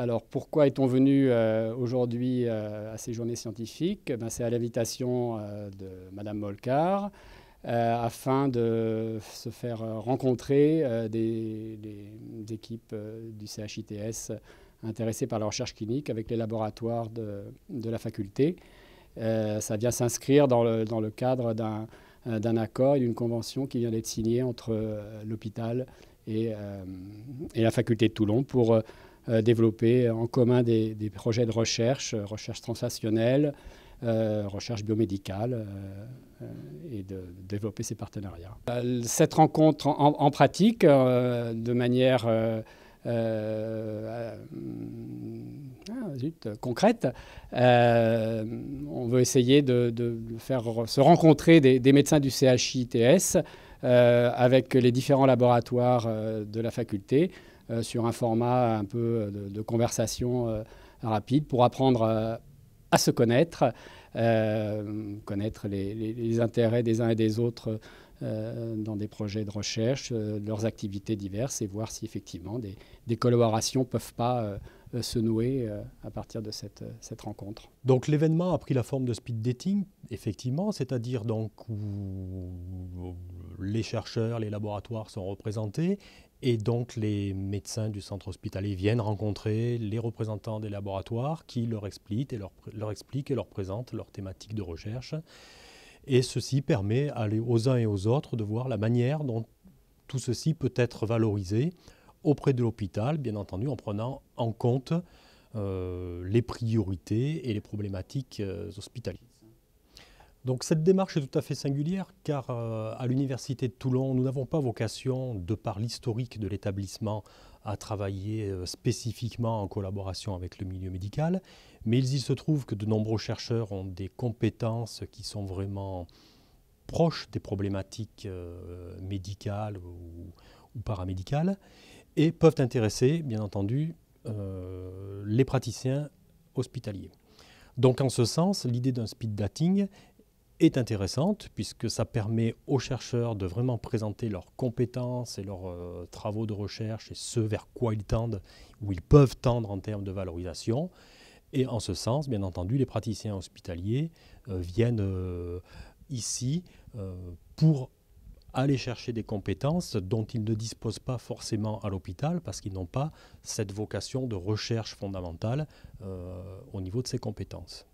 Alors pourquoi est-on venu aujourd'hui à ces journées scientifiques? C'est à l'invitation de Madame Molcar afin de se faire rencontrer des équipes du CHITS intéressées par la recherche clinique avec les laboratoires de la faculté. Ça vient s'inscrire dans le cadre d'un accord et d'une convention qui vient d'être signée entre l'hôpital et la faculté de Toulon pour développer en commun des projets de recherche translationnelle, recherche biomédicale et de développer ces partenariats. Cette rencontre en pratique, de manière concrète, on veut essayer de faire se rencontrer des médecins du CHITS avec les différents laboratoires de la faculté sur un format un peu de conversation rapide pour apprendre à se connaître, connaître les intérêts des uns et des autres dans des projets de recherche, leurs activités diverses et voir si effectivement des collaborations ne peuvent pas se nouer à partir de cette rencontre. Donc l'événement a pris la forme de speed dating, effectivement, c'est-à-dire donc où les chercheurs, les laboratoires sont représentés et donc les médecins du centre hospitalier viennent rencontrer les représentants des laboratoires qui leur expliquent et leur présentent leurs thématiques de recherche. Et ceci permet aux uns et aux autres de voir la manière dont tout ceci peut être valorisé auprès de l'hôpital, bien entendu en prenant en compte les priorités et les problématiques hospitalières. Donc cette démarche est tout à fait singulière car à l'Université de Toulon, nous n'avons pas vocation, de par l'historique de l'établissement, à travailler spécifiquement en collaboration avec le milieu médical, mais il se trouve que de nombreux chercheurs ont des compétences qui sont vraiment proches des problématiques médicales ou paramédicales et peuvent intéresser, bien entendu, les praticiens hospitaliers. Donc en ce sens, l'idée d'un speed dating est intéressante puisque ça permet aux chercheurs de vraiment présenter leurs compétences et leurs travaux de recherche et ce vers quoi ils tendent, où ils peuvent tendre en termes de valorisation. Et en ce sens, bien entendu, les praticiens hospitaliers viennent ici pour aller chercher des compétences dont ils ne disposent pas forcément à l'hôpital parce qu'ils n'ont pas cette vocation de recherche fondamentale au niveau de ces compétences.